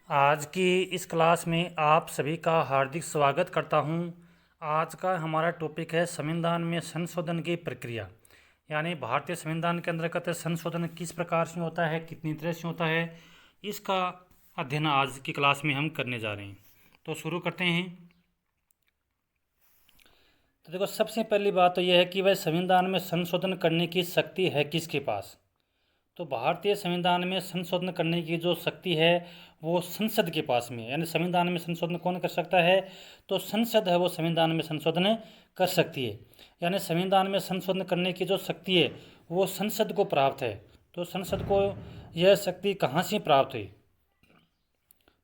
आज की इस क्लास में आप सभी का हार्दिक स्वागत करता हूं। आज का हमारा टॉपिक है संविधान में संशोधन की प्रक्रिया। यानी भारतीय संविधान के अंतर्गत संशोधन किस प्रकार से होता है, कितनी तरह से होता है, इसका अध्ययन आज की क्लास में हम करने जा रहे हैं। तो शुरू करते हैं। तो देखो, सबसे पहली बात तो यह है कि वह संविधान में संशोधन करने की शक्ति है किसके पास। तो भारतीय संविधान में संशोधन करने की जो शक्ति है वो संसद के पास में है। यानी संविधान में संशोधन कौन कर सकता है? तो संसद है, वो संविधान में संशोधन कर सकती है। यानी संविधान में संशोधन करने की जो शक्ति है वो संसद को प्राप्त है। तो संसद को यह शक्ति कहाँ से प्राप्त हुई?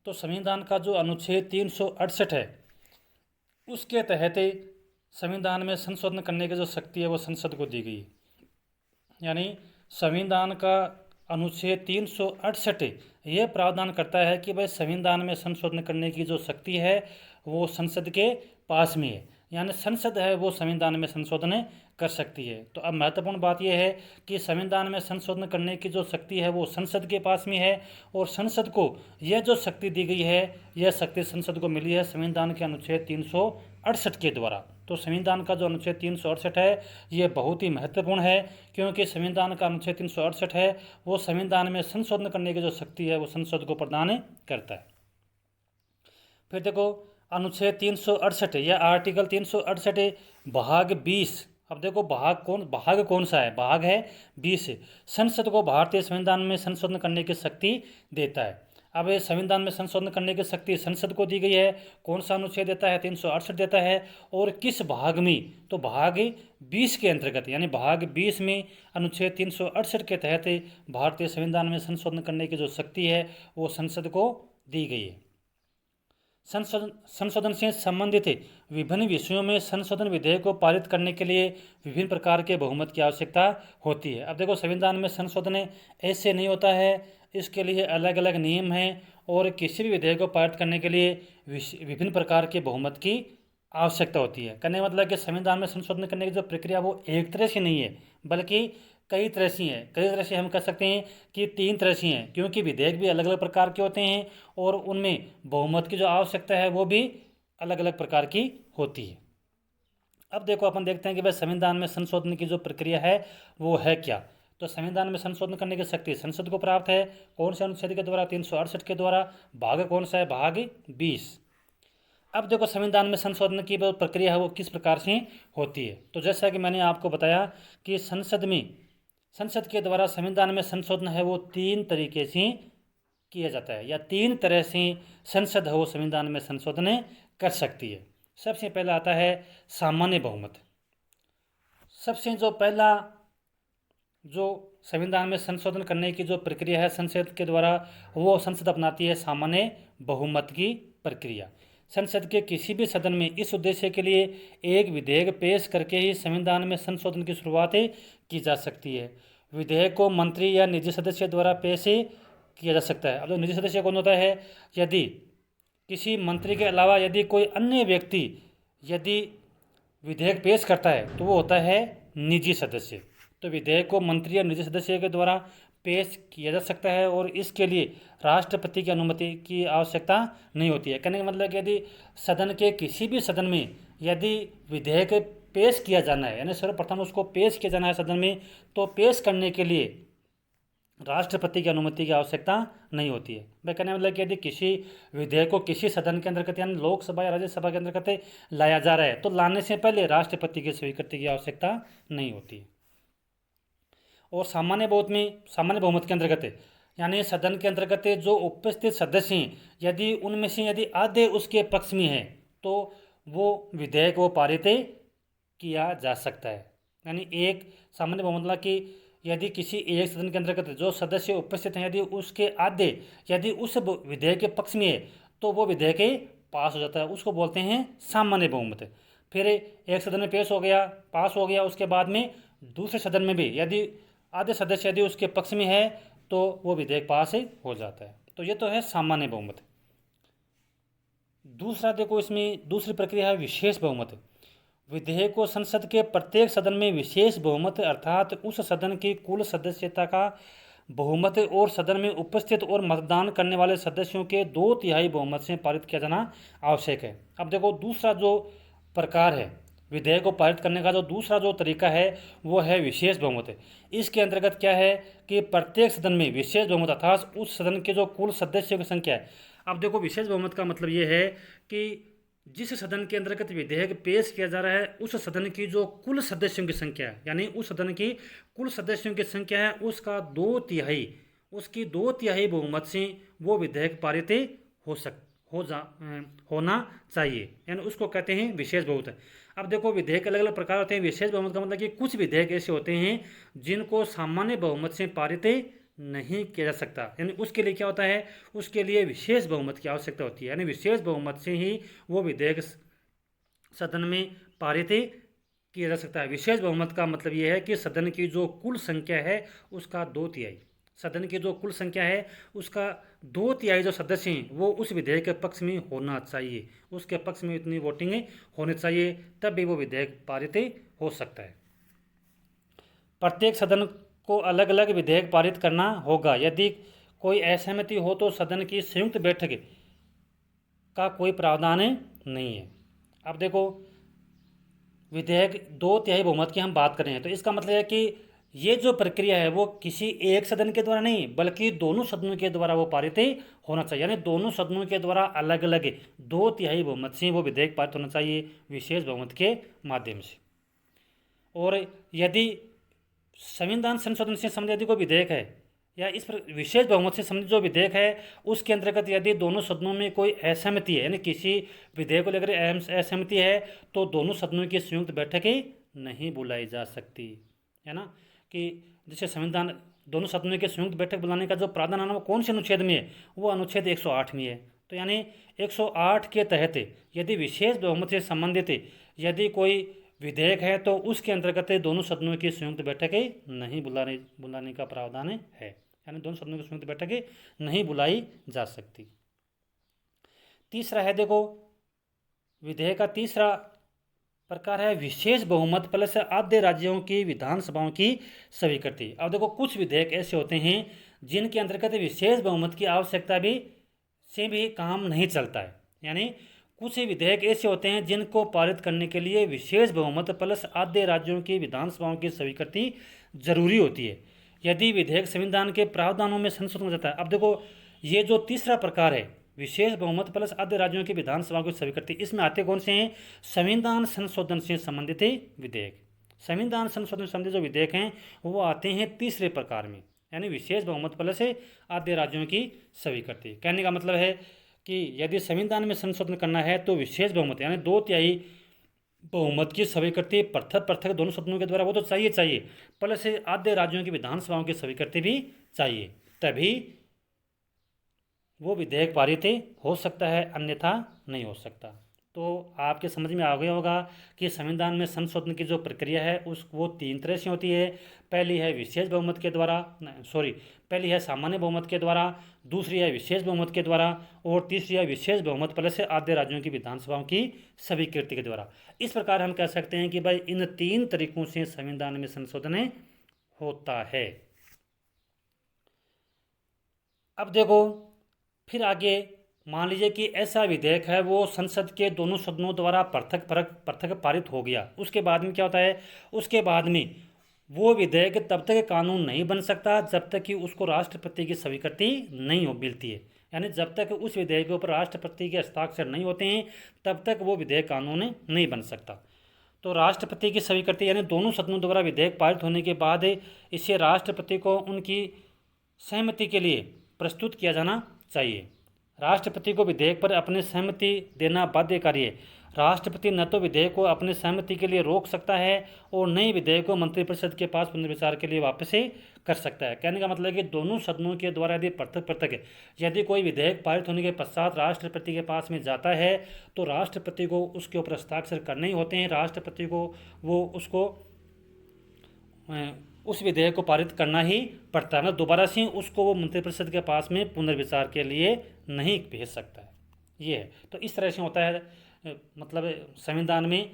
तो संविधान का जो अनुच्छेद 368 है उसके तहत संविधान में संशोधन करने की जो शक्ति है वो संसद को दी गई है। यानी संविधान का अनुच्छेद 368 ये प्रावधान करता है कि भाई संविधान में संशोधन करने की जो शक्ति है वो संसद के पास में है। यानी संसद है वो संविधान में संशोधन कर सकती है। तो अब महत्वपूर्ण बात यह है कि संविधान में संशोधन करने की जो शक्ति है वो संसद के पास में है, और संसद को यह जो शक्ति दी गई है यह शक्ति संसद को मिली है संविधान के अनुच्छेद 368 के द्वारा। तो संविधान का जो अनुच्छेद 368 है ये बहुत ही महत्वपूर्ण है, क्योंकि संविधान का अनुच्छेद 368 है वो संविधान में संशोधन करने की जो शक्ति है वो संसद को प्रदान करता है। फिर देखो, अनुच्छेद 368 या आर्टिकल 368 भाग 20। अब देखो, भाग कौन सा है? भाग है 20। संसद को भारतीय संविधान में संशोधन करने की शक्ति देता है। अब ये संविधान में संशोधन करने की शक्ति संसद को दी गई है। कौन सा अनुच्छेद देता है? 368 देता है। और किस भाग में? तो भाग 20 के अंतर्गत, यानी भाग 20 में अनुच्छेद 368 के तहत भारतीय संविधान में संशोधन करने की जो शक्ति है वो संसद को दी गई है। संशोधन से संबंधित विभिन्न विषयों में संशोधन विधेयक को पारित करने के लिए विभिन्न प्रकार के बहुमत की आवश्यकता होती है। अब देखो, संविधान में संशोधन ऐसे नहीं होता है, इसके लिए अलग अलग नियम हैं, और किसी भी विधेयक को पारित करने के लिए विभिन्न प्रकार के बहुमत की आवश्यकता होती है। कहने का मतलब कि संविधान में संशोधन करने की जो प्रक्रिया वो एक तरह से नहीं है, बल्कि कई तरह से हैं। कई तरह से हम कह सकते हैं कि 3 तरह से हैं, क्योंकि विधेयक भी अलग अलग प्रकार के होते हैं और उनमें बहुमत की जो आवश्यकता है वो भी अलग अलग प्रकार की होती है। अब देखो, अपन देखते हैं कि भाई संविधान में संशोधन की जो प्रक्रिया है वो है क्या। तो संविधान में संशोधन करने की शक्ति संसद को प्राप्त है। कौन से अनुच्छेद के द्वारा? 368 के द्वारा। भाग कौन सा है? भाग 20। अब देखो, संविधान में संशोधन की जो प्रक्रिया है वो किस प्रकार से होती है। तो जैसा कि मैंने आपको बताया कि संसद के द्वारा संविधान में संशोधन है वो 3 तरीके से किया जाता है, या 3 तरह से संसद है वो संविधान में संशोधन कर सकती है। सबसे पहला आता है सामान्य बहुमत। सबसे जो पहला जो संविधान में संशोधन करने की जो प्रक्रिया है संसद के द्वारा, वो संसद अपनाती है सामान्य बहुमत की प्रक्रिया। संसद के किसी भी सदन में इस उद्देश्य के लिए एक विधेयक पेश करके ही संविधान में संशोधन की शुरुआत की जा सकती है। विधेयक को मंत्री या निजी सदस्य द्वारा पेश किया जा सकता है। अब जो निजी सदस्य कौन होता है? यदि किसी मंत्री के अलावा यदि कोई अन्य व्यक्ति यदि विधेयक पेश करता है तो वो होता है निजी सदस्य। तो विधेयक को मंत्री या निजी सदस्य के द्वारा पेश किया जा सकता है, और इसके लिए राष्ट्रपति की अनुमति की आवश्यकता नहीं होती है। कहने का मतलब कि यदि सदन के किसी भी सदन में यदि विधेयक पेश किया जाना है, यानी सर्वप्रथम उसको पेश किया जाना है सदन में, तो पेश करने के लिए राष्ट्रपति की अनुमति की आवश्यकता नहीं होती है। मैं कहने मतलब कि यदि किसी विधेयक को किसी सदन के अंतर्गत यानी लोकसभा या राज्यसभा के अंतर्गत लाया जा रहा है तो लाने से पहले राष्ट्रपति की स्वीकृति की आवश्यकता नहीं होती है। और सामान्य बहुमत के अंतर्गत यानी सदन के अंतर्गत जो उपस्थित सदस्य हैं यदि उनमें से यदि आधे उसके पक्ष में है तो वो विधेयक वो पारित किया जा सकता है। यानी एक सामान्य बहुमत मतलब कि यदि किसी एक सदन के अंतर्गत जो सदस्य उपस्थित हैं यदि उसके आधे यदि उस विधेयक के पक्ष में है तो वो विधेयक पास हो जाता है, उसको बोलते हैं सामान्य बहुमत। फिर एक सदन में पेश हो गया, पास हो गया, उसके बाद में दूसरे सदन में भी यदि आधे सदस्य यदि उसके पक्ष में है तो वो विधेयक पास हो जाता है। तो ये तो है सामान्य बहुमत। दूसरा देखो, इसमें दूसरी प्रक्रिया है विशेष बहुमत। विधेयक को संसद के प्रत्येक सदन में विशेष बहुमत अर्थात उस सदन की कुल सदस्यता का बहुमत और सदन में उपस्थित और मतदान करने वाले सदस्यों के 2/3 बहुमत से पारित किया जाना आवश्यक है। अब देखो दूसरा जो प्रकार है विधेयक को पारित करने का, जो दूसरा जो तरीका है वो है विशेष बहुमत। इसके अंतर्गत क्या है कि प्रत्येक सदन में विशेष बहुमत अर्थात उस सदन के जो कुल सदस्यों की संख्या है। अब देखो विशेष बहुमत का मतलब ये है कि जिस सदन के अंतर्गत विधेयक पेश किया जा रहा है उस सदन की जो कुल सदस्यों की संख्या है, यानी उस सदन की कुल सदस्यों की संख्या है उसका 2/3 उसकी 2/3 बहुमत से वो विधेयक पारित हो सक हो जा होना चाहिए, यानी उसको कहते हैं विशेष बहुमत। अब देखो विधेयक अलग अलग प्रकार होते हैं। विशेष बहुमत का मतलब कि कुछ विधेयक ऐसे होते हैं जिनको सामान्य बहुमत से पारित नहीं किया जा सकता, यानी उसके लिए क्या होता है, उसके लिए विशेष बहुमत की आवश्यकता होती है, यानी विशेष बहुमत से ही वो विधेयक सदन में पारित किया जा सकता है। विशेष बहुमत का मतलब ये है कि सदन की जो कुल संख्या है उसका 2/3 सदन की जो कुल संख्या है उसका 2/3 जो सदस्य हैं वो उस विधेयक के पक्ष में होना चाहिए, उसके पक्ष में इतनी वोटिंग होनी चाहिए, तब भी वो विधेयक पारित हो सकता है। प्रत्येक सदन को अलग अलग विधेयक पारित करना होगा। यदि कोई असहमति हो तो सदन की संयुक्त बैठक का कोई प्रावधान नहीं है। अब देखो विधेयक 2/3 बहुमत की हम बात कर रहे हैं, तो इसका मतलब है कि ये जो प्रक्रिया है वो किसी एक सदन के द्वारा नहीं बल्कि दोनों सदनों के द्वारा वो पारित होना चाहिए, यानी दोनों सदनों के द्वारा अलग अलग 2/3 बहुमत से वो विधेयक पारित होना चाहिए विशेष बहुमत के माध्यम से। और यदि संविधान संशोधन से संबंधित यदि कोई विधेयक है या इस पर विशेष बहुमत से संबंधित जो विधेयक है उसके अंतर्गत यदि दोनों सदनों में कोई असहमति है, यानी किसी विधेयक को लेकर असहमति है, तो दोनों सदनों की संयुक्त बैठक नहीं बुलाई जा सकती, है ना। कि जैसे संविधान दोनों सदनों की संयुक्त बैठक बुलाने का जो प्रावधान है वो कौन से अनुच्छेद में है, वो अनुच्छेद 108 में है। तो यानी 108 के तहत यदि विशेष बहुमत से संबंधित यदि कोई विधेयक है तो उसके अंतर्गत दोनों सदनों की संयुक्त बैठक नहीं बुलाने का प्रावधान है, यानी दोनों सदनों की संयुक्त बैठक नहीं बुलाई जा सकती। तीसरा है देखो विधेयक का तीसरा प्रकार है विशेष बहुमत प्लस आधे राज्यों की विधानसभाओं की स्वीकृति। अब देखो कुछ विधेयक ऐसे होते हैं जिनके अंतर्गत विशेष बहुमत की आवश्यकता से भी काम नहीं चलता है, यानी कुछ विधेयक ऐसे होते हैं जिनको पारित करने के लिए विशेष बहुमत प्लस आधे राज्यों की विधानसभाओं की स्वीकृति जरूरी होती है यदि विधेयक संविधान के प्रावधानों में संशोधन हो जाता है। अब देखो ये जो तीसरा प्रकार है विशेष बहुमत प्लस आधे राज्यों की विधानसभा की स्वीकृति, इसमें आते कौन से हैं, संविधान संशोधन से संबंधित विधेयक। संविधान संशोधन से संबंधित जो विधेयक हैं वो आते हैं तीसरे प्रकार में, यानी विशेष बहुमत प्लस आधे राज्यों की स्वीकृति। कहने का मतलब है कि यदि संविधान में संशोधन करना है तो विशेष बहुमत यानी 2/3 बहुमत की स्वीकृति पृथक पृथक दोनों सदनों के द्वारा वो तो चाहिए प्लस आधे राज्यों की विधानसभाओं की स्वीकृति भी चाहिए, तभी वो विधेयक पारित हो सकता है, अन्यथा नहीं हो सकता। तो आपके समझ में आ गया होगा कि संविधान में संशोधन की जो प्रक्रिया है वो 3 तरह से होती है। पहली है विशेष बहुमत के द्वारा, पहली है सामान्य बहुमत के द्वारा, दूसरी है विशेष बहुमत के द्वारा और तीसरी है विशेष बहुमत प्लस आधे राज्यों की विधानसभाओं की स्वीकृति के द्वारा। इस प्रकार हम कह सकते हैं कि भाई इन 3 तरीकों से संविधान में संशोधन होता है। अब देखो फिर आगे मान लीजिए कि ऐसा विधेयक है वो संसद के दोनों सदनों द्वारा पृथक पारित हो गया, उसके बाद में क्या होता है, उसके बाद में वो विधेयक तब तक कानून नहीं बन सकता जब तक कि उसको राष्ट्रपति की स्वीकृति नहीं हो मिलती है, यानी जब तक उस विधेयक के ऊपर राष्ट्रपति के हस्ताक्षर नहीं होते हैं तब तक वो विधेयक कानून नहीं बन सकता। तो राष्ट्रपति की स्वीकृति यानी दोनों सदनों द्वारा विधेयक पारित होने के बाद इसे राष्ट्रपति को उनकी सहमति के लिए प्रस्तुत किया जाना चाहिए। राष्ट्रपति को विधेयक पर अपनी सहमति देना बाध्यकारी है। राष्ट्रपति न तो विधेयक को अपनी सहमति के लिए रोक सकता है और नए विधेयक को मंत्रिपरिषद के पास पुनर्विचार के लिए वापस कर सकता है। कहने का मतलब है कि दोनों सदनों के द्वारा यदि पृथक यदि कोई विधेयक पारित होने के पश्चात राष्ट्रपति के पास में जाता है तो राष्ट्रपति को उसके ऊपर हस्ताक्षर करने ही होते हैं। राष्ट्रपति को वो उसको उस विधेयक को पारित करना ही पड़ता है, मतलब दोबारा से उसको वो मंत्रिपरिषद के पास में पुनर्विचार के लिए नहीं भेज सकता है। ये है, तो इस तरह से होता है, मतलब संविधान में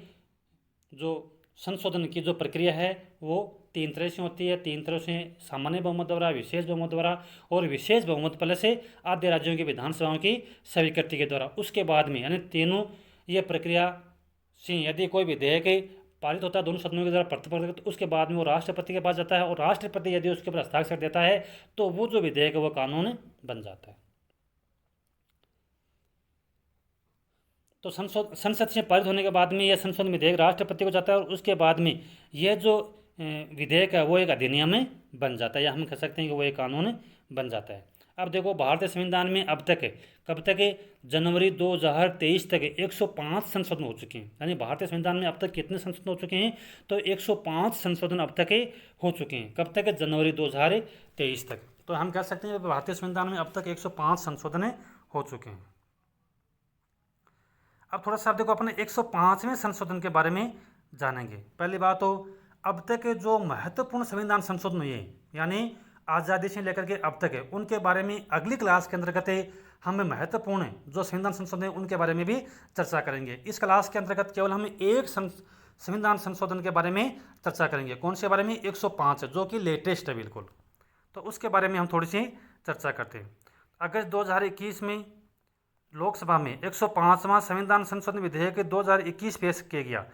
जो संशोधन की जो प्रक्रिया है वो तीन तरह से होती है। तीन तरह से सामान्य बहुमत द्वारा, विशेष बहुमत द्वारा और विशेष बहुमत पहले से आद्य राज्यों की विधानसभाओं की स्वीकृति के द्वारा। उसके बाद में यानी तीनों ये प्रक्रिया से यदि कोई विधेयक पारित होता है दोनों सदनों के द्वारा प्रतिपादित, तो उसके बाद में वो राष्ट्रपति के पास जाता है और राष्ट्रपति यदि उसके ऊपर हस्ताक्षर देता है तो वो जो विधेयक है वो कानून बन जाता है। तो संसद से पारित होने के बाद में यह संशोधन विधेयक राष्ट्रपति को जाता है और उसके बाद में यह जो विधेयक है वो एक अधिनियम में बन जाता है, या हम कह सकते हैं कि वो एक कानून बन जाता है। अब देखो भारतीय संविधान में अब तक कब तक जनवरी 2023 तक 105 संशोधन हो चुके हैं। यानी भारतीय संविधान में अब तक कितने संशोधन हो चुके हैं, तो 105 संशोधन अब तक हो चुके हैं। कब तक? जनवरी 2023 तक। तो हम कह सकते हैं भारतीय संविधान में अब तक 105 संशोधन हो चुके हैं। अब थोड़ा सा देखो अपने 105वें संशोधन के बारे में जानेंगे। पहली बात तो अब तक जो महत्वपूर्ण संविधान संशोधन हुए हैं, यानी आज़ादी से लेकर के अब तक है, उनके बारे में अगली क्लास के अंतर्गत हम महत्वपूर्ण जो संविधान संशोधन है उनके बारे में भी चर्चा करेंगे। इस क्लास के अंतर्गत केवल हम एक संविधान संशोधन के बारे में चर्चा करेंगे। कौन से बारे में? 105 जो कि लेटेस्ट है बिल्कुल। तो उसके बारे में हम थोड़ी सी चर्चा करते हैं। अगस्त 2021 में लोकसभा में 105वां संविधान संशोधन विधेयक 2021 पेश किया गया।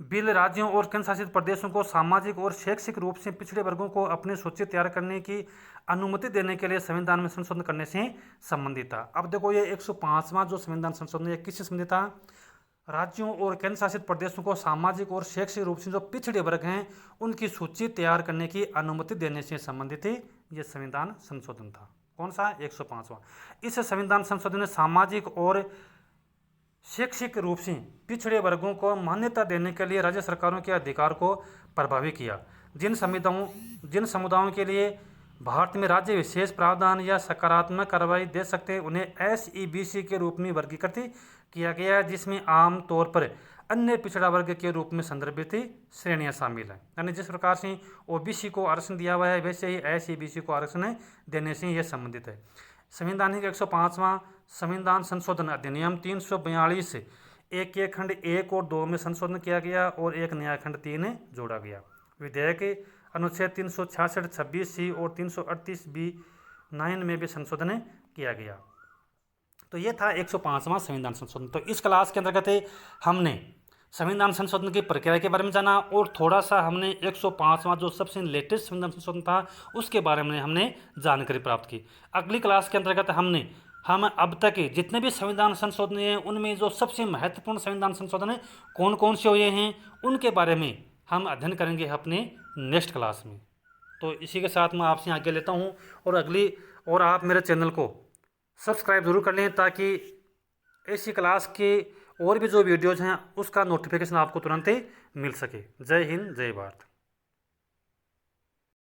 बिल राज्यों और केंद्र शासित प्रदेशों को सामाजिक और शैक्षिक रूप से पिछड़े वर्गों को अपनी सूची तैयार करने की अनुमति देने के लिए संविधान में संशोधन करने से संबंधित था। अब देखो ये 105वां जो संविधान संशोधन है किससे संबंधित था? राज्यों और केंद्र शासित प्रदेशों को सामाजिक और शैक्षिक रूप से जो पिछड़े वर्ग हैं उनकी सूची तैयार करने की अनुमति देने से संबंधित ये संविधान संशोधन था। कौन सा? 105वां। इस संविधान संशोधन ने सामाजिक और शैक्षिक रूप से पिछड़े वर्गों को मान्यता देने के लिए राज्य सरकारों के अधिकार को प्रभावी किया। जिन समुदायों के लिए भारत में राज्य विशेष प्रावधान या सकारात्मक कार्रवाई दे सकते हैं उन्हें SEBC के रूप में वर्गीकृत किया गया है, जिसमें आम तौर पर अन्य पिछड़ा वर्ग के रूप में संदर्भित श्रेणियां शामिल हैं। यानी जिस प्रकार से OBC को आरक्षण दिया हुआ है वैसे ही SEBC को आरक्षण देने से यह संबंधित है। संविधान का 105वां संविधान संशोधन अधिनियम 342 एक खंड 1 और 2 में संशोधन किया गया और एक नया खंड 3 जोड़ा गया। विधेयक अनुच्छेद 366 26C और 338 B9 में भी संशोधन किया गया। तो ये था 105वां संविधान संशोधन। तो इस क्लास के अंतर्गत हमने संविधान संशोधन की प्रक्रिया के बारे में जाना और थोड़ा सा हमने 105वां जो सबसे लेटेस्ट संविधान संशोधन था उसके बारे में हमने जानकारी प्राप्त की। अगली क्लास के अंतर्गत हम अब तक जितने भी संविधान संशोधन हैं उनमें जो सबसे महत्वपूर्ण संविधान संशोधन कौन कौन से हुए हैं उनके बारे में हम अध्ययन करेंगे अपने नेक्स्ट क्लास में। तो इसी के साथ मैं आपसे आगे लेता हूँ और आप मेरे चैनल को सब्सक्राइब ज़रूर कर लें ताकि ऐसी क्लास के और भी जो वीडियोज़ हैं उसका नोटिफिकेशन आपको तुरंत ही मिल सके। जय हिंद, जय भारत।